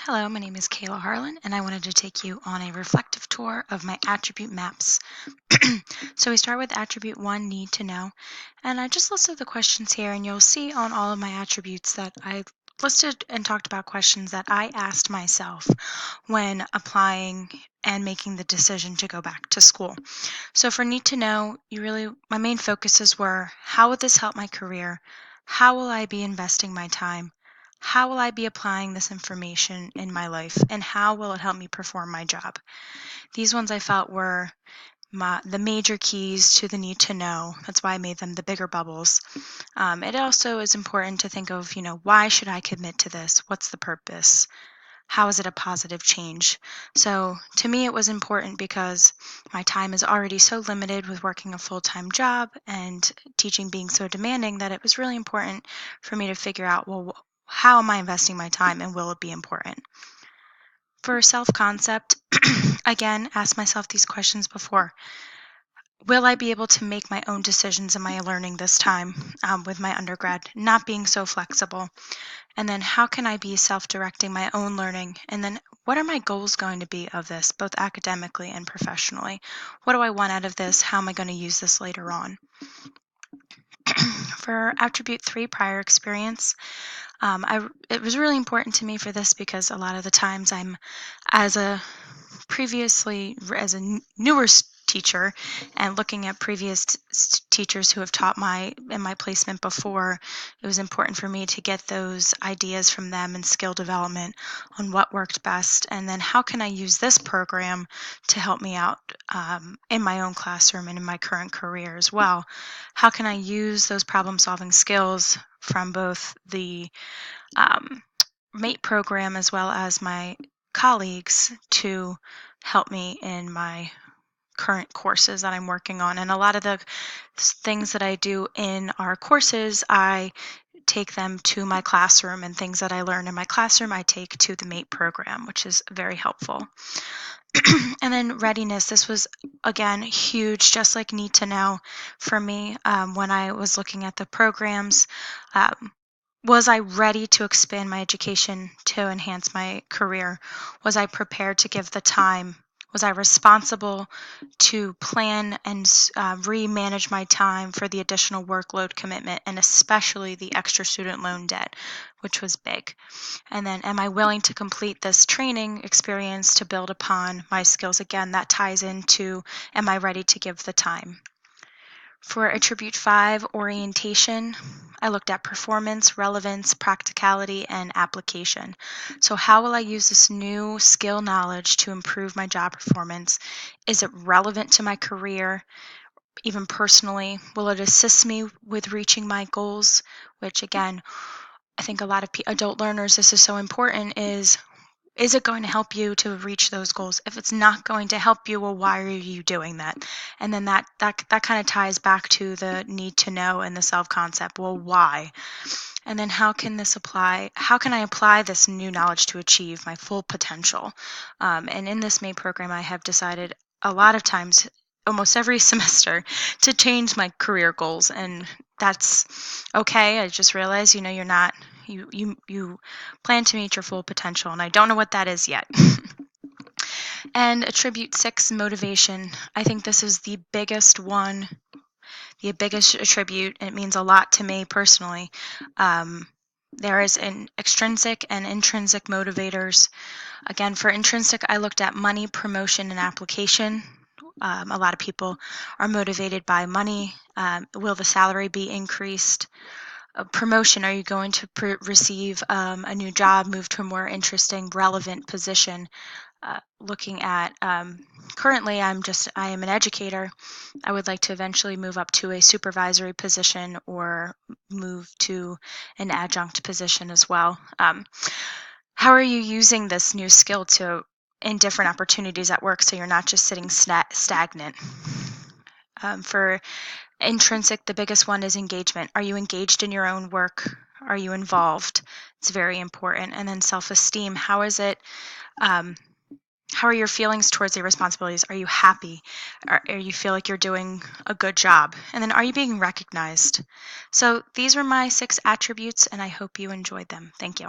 Hello, my name is Kayla Harlan, and I wanted to take you on a reflective tour of my attribute maps. So we start with attribute 1, need to know, and I just listed the questions here, and you'll see on all of my attributes that I listed and talked about questions that I asked myself when applying and making the decision to go back to school. So for need to know, my main focuses were, how will this help my career? How will I be investing my time? How will I be applying this information in my life? And how will it help me perform my job? These ones I felt were the major keys to the need to know. That's why I made them the bigger bubbles. It also is important to think of, why should I commit to this? What's the purpose? How is it a positive change? So to me, it was important because my time is already so limited with working a full-time job and teaching being so demanding that it was really important for me to figure out, well, how am I investing my time and will it be important? For self-concept, again, ask myself these questions before. Will I be able to make my own decisions in my learning this time with my undergrad, not being so flexible? And then how can I be self-directing my own learning? And then what are my goals going to be of this, both academically and professionally? What do I want out of this? How am I going to use this later on? For attribute 3, prior experience, it was really important to me for this because a lot of the times I'm as a newer teacher and looking at previous teachers who have taught in my placement before, it was important for me to get those ideas from them and skill development on what worked best, and then how can I use this program to help me out in my own classroom and in my current career as well. How can I use those problem solving skills from both the MATE program as well as my colleagues to help me in my current courses that I'm working on. And a lot of the things that I do in our courses, I take them to my classroom, and things that I learn in my classroom, I take to the MATE program, which is very helpful. And then readiness, this was, again, huge, just like need to know for me when I was looking at the programs. Was I ready to expand my education to enhance my career? Was I prepared to give the time? Was I responsible to plan and remanage my time for the additional workload commitment, and especially the extra student loan debt, which was big? And then, am I willing to complete this training experience to build upon my skills? Again, that ties into, am I ready to give the time? For attribute 5, orientation, I looked at performance, relevance, practicality, and application. So how will I use this new skill knowledge to improve my job performance? Is it relevant to my career, even personally? Will it assist me with reaching my goals? Which, again, I think a lot of adult learners, this is so important, is it going to help you to reach those goals? If it's not going to help you, well, why are you doing that? And then that kind of ties back to the need to know and the self-concept. Well, why? And then how can this apply? How can I apply this new knowledge to achieve my full potential? And in this MATE program, I have decided a lot of times, almost every semester, to change my career goals, and that's okay. I just realized, you're not. You plan to meet your full potential, and I don't know what that is yet. And attribute 6, motivation. I think this is the biggest one, the biggest attribute. It means a lot to me personally. There is an extrinsic and intrinsic motivators. Again, for intrinsic, I looked at money, promotion, and application. A lot of people are motivated by money. Will the salary be increased? Promotion, are you going to receive a new job, move to a more interesting, relevant position? Looking at currently, I am an educator. I would like to eventually move up to a supervisory position or move to an adjunct position as well. How are you using this new skill in different opportunities at work, so you're not just sitting stagnant? For intrinsic, the biggest one is engagement. Are you engaged in your own work? Are you involved? It's very important. And then self-esteem. How is it? How are your feelings towards your responsibilities? Are you happy? Or you feel like you're doing a good job? And then, are you being recognized? So these were my 6 attributes, and I hope you enjoyed them. Thank you.